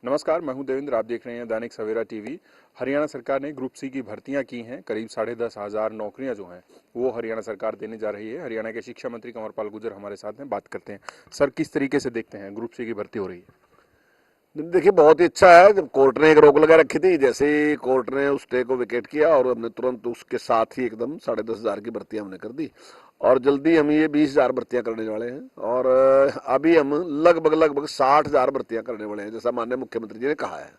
नमस्कार, मैं हूं देवेंद्र। आप देख रहे हैं दैनिक सवेरा टीवी। हरियाणा सरकार ने ग्रुप सी की भर्तियां की हैं। करीब 10,500 नौकरियां जो हैं वो हरियाणा सरकार देने जा रही है। हरियाणा के शिक्षा मंत्री कंवरपाल गुर्जर हमारे साथ हैं, बात करते हैं। सर, किस तरीके से देखते हैं ग्रुप सी की भर्ती हो रही है? देखिए, बहुत ही अच्छा है। जब कोर्ट ने एक रोक लगा रखी थी, जैसे ही कोर्ट ने उस स्टे को विकेट किया और हमने तुरंत उसके साथ ही एकदम 10,500 की भर्तियां हमने कर दी। और जल्दी हम ये 20,000 भर्तियां करने वाले हैं। और अभी हम लगभग लगभग 60,000 भर्तियां करने वाले हैं, जैसा माननीय मुख्यमंत्री जी ने कहा है।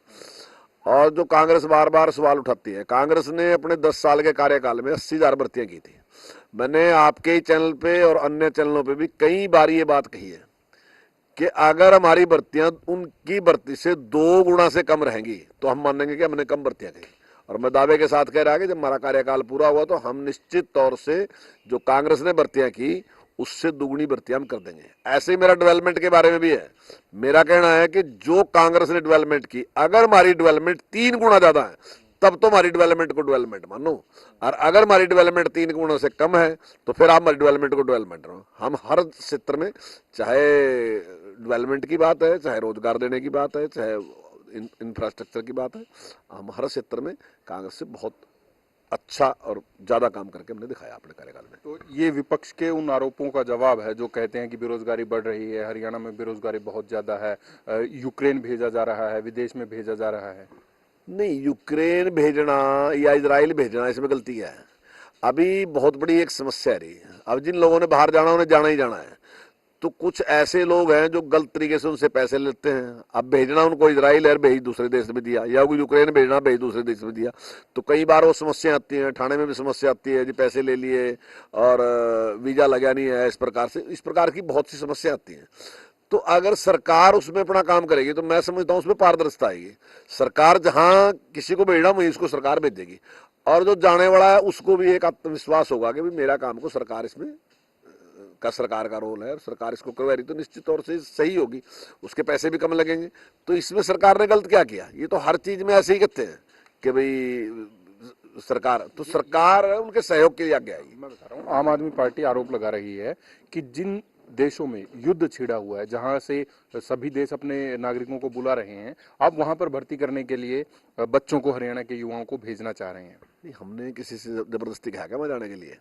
और जो कांग्रेस बार बार सवाल उठाती है, कांग्रेस ने अपने 10 साल के कार्यकाल में 80,000 भर्तियां की थी। मैंने आपके ही चैनल पे और अन्य चैनलों पे भी कई बार ये बात कही है कि अगर हमारी भर्तियां उनकी भर्ती से 2 गुना से कम रहेंगी तो हम मानेंगे कि हमने कम भर्तियां की। और मैं दावे के साथ कह रहा कि जब हमारा कार्यकाल पूरा हुआ तो हम निश्चित तौर से जो कांग्रेस ने भर्तियां की उससे 2 गुनी भर्तियां हम कर देंगे। ऐसे ही मेरा डेवलपमेंट के बारे में भी है। मेरा कहना है कि जो कांग्रेस ने डेवलपमेंट की, अगर हमारी डेवलपमेंट 3 गुना ज्यादा है तब तो हमारी डेवलपमेंट को डेवलपमेंट मानो। और अगर हमारी डेवलपमेंट 3 गुना से कम है तो फिर आप हमारी डेवलपमेंट को डेवलपमेंट रहो। हम हर क्षेत्र में, चाहे डेवलपमेंट की बात है, चाहे रोजगार देने की बात है, चाहे इंफ्रास्ट्रक्चर की बात है, हम हर क्षेत्र में कांग्रेस से बहुत अच्छा और ज्यादा काम करके हमने दिखाया अपने कार्यकाल में। तो ये विपक्ष के उन आरोपों का जवाब है जो कहते हैं कि बेरोजगारी बढ़ रही है, हरियाणा में बेरोजगारी बहुत ज्यादा है, यूक्रेन भेजा जा रहा है, विदेश में भेजा जा रहा है। नहीं, यूक्रेन भेजना या इजराइल भेजना, इसमें गलती है। अभी बहुत बड़ी एक समस्या रही है। अब जिन लोगों ने बाहर जाना उन्हें जाना ही जाना है। तो कुछ ऐसे लोग हैं जो गलत तरीके से उनसे पैसे लेते हैं। अब भेजना उनको इजराइल है, भेज दूसरे देश में दिया, या यूक्रेन भेजना, भेज दूसरे देश में दिया। तो कई बार वो समस्या आती है। थाने में भी समस्या आती है जी, पैसे ले लिए और वीजा लगा नहीं है। इस प्रकार की बहुत सी समस्या आती है। तो अगर सरकार उसमें अपना काम करेगी तो मैं समझता हूँ उसमें पारदर्शिता आएगी। सरकार जहां किसी को भेजना वहीं उसको सरकार भेजेगी। और जो जाने वाला है उसको भी एक आत्मविश्वास होगा कि भाई मेरा काम को सरकार इसमें सरकार का रोल है और सरकार इसको करवा रही, तो निश्चित तौर से सही होगी। उसके पैसे भी कम लगेंगे। तो इसमें सरकार ने गलत क्या किया? ये तो हर चीज में ऐसे ही कहते हैं कि भाई सरकार उनके सहयोग के लिए आगे आएगी। मैं बता रहा हूँ, आम आदमी पार्टी आरोप लगा रही है कि जिन देशों में युद्ध छिड़ा हुआ है, जहां से सभी देश अपने नागरिकों को बुला रहे हैं, आप वहां पर भर्ती करने के लिए बच्चों को, हरियाणा के युवाओं को भेजना चाह रहे हैं। नहीं, हमने किसी से जबरदस्ती कहा क्या वहां जाने के लिए?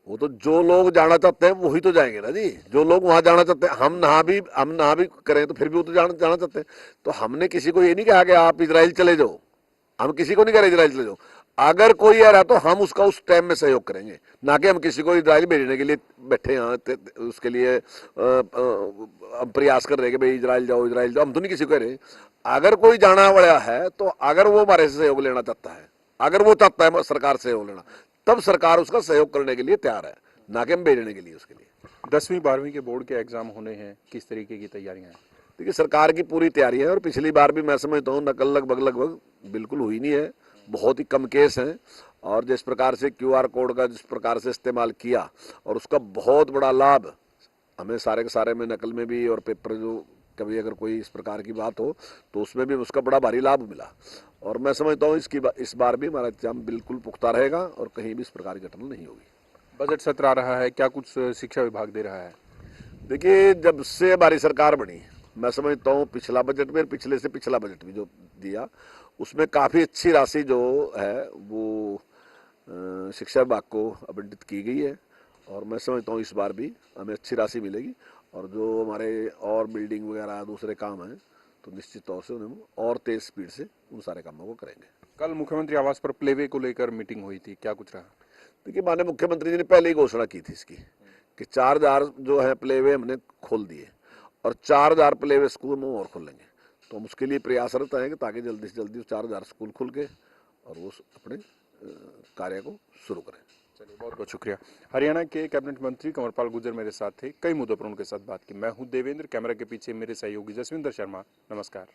वो तो जो लोग जाना चाहते हैं वही तो जाएंगे ना जी। जो लोग वहां जाना चाहते हैं, हम ना भी करें तो फिर भी वो तो जाना चाहते हैं। तो हमने किसी को ये नहीं कहा कि आप इजराइल चले जाओ। हम किसी को नहीं कह रहे इजराइल चले जाओ। अगर कोई आ रहा तो हम उसका उस टाइम में सहयोग करेंगे, ना कि हम किसी को इजराइल भेजने के लिए बैठे हैं। उसके लिए हम प्रयास कर रहे हैं कि भाई इजराइल जाओ, इजराइल जाओ। हम तो नहीं किसी को कह रहे। अगर कोई जाना वाला है तो अगर वो हमारे से सहयोग लेना चाहता है, अगर वो चाहता है सरकार से सहयोग लेना, तब सरकार उसका सहयोग करने के लिए तैयार है, ना कि हम भेजने के लिए उसके लिए। 10वीं 12वीं के बोर्ड के एग्जाम होने हैं, किस तरीके की तैयारियां हैं? देखिए, सरकार की पूरी तैयारी है। और पिछली बार भी मैं समझता हूँ नकल लगभग लगभग बिल्कुल हुई नहीं है। बहुत ही कम केस हैं। और जिस प्रकार से क्यूआर कोड का जिस प्रकार से इस्तेमाल किया और उसका बहुत बड़ा लाभ हमें सारे के सारे में, नकल में भी और पेपर जो कभी अगर कोई इस प्रकार की बात हो तो उसमें भी उसका बड़ा भारी लाभ मिला। और मैं समझता हूँ इस बार भी हमारा इंतजाम बिल्कुल पुख्ता रहेगा और कहीं भी इस प्रकार की घटना नहीं होगी। बजट सत्र आ रहा है, क्या कुछ शिक्षा विभाग दे रहा है? देखिए, जब से हमारी सरकार बनी, मैं समझता हूँ पिछला बजट में, पिछले से पिछला बजट भी जो दिया उसमें काफ़ी अच्छी राशि जो है वो शिक्षा विभाग को आवंटित की गई है। और मैं समझता हूँ इस बार भी हमें अच्छी राशि मिलेगी। और जो हमारे और बिल्डिंग वगैरह दूसरे काम हैं तो निश्चित तौर से उन्हें और तेज स्पीड से उन सारे कामों को करेंगे। कल मुख्यमंत्री आवास पर प्लेवे को लेकर मीटिंग हुई थी, क्या कुछ रहा? देखिए, माननीय मुख्यमंत्री जी ने पहले ही घोषणा की थी इसकी कि 4,000 जो है प्लेवे हमने खोल दिए और 4,000 प्लेवे स्कूल में और खोलेंगे। तो हम उसके लिए प्रयासरत हैं कि ताकि जल्दी से जल्दी 4,000 स्कूल खुल के और वो अपने कार्य को शुरू करें। चलिए, बहुत बहुत शुक्रिया। हरियाणा के कैबिनेट मंत्री कंवरपाल गुर्जर मेरे साथ थे। कई मुद्दों पर उनके साथ बात की। मैं हूं देवेंद्र, कैमरा के पीछे मेरे सहयोगी जसविंदर शर्मा। नमस्कार।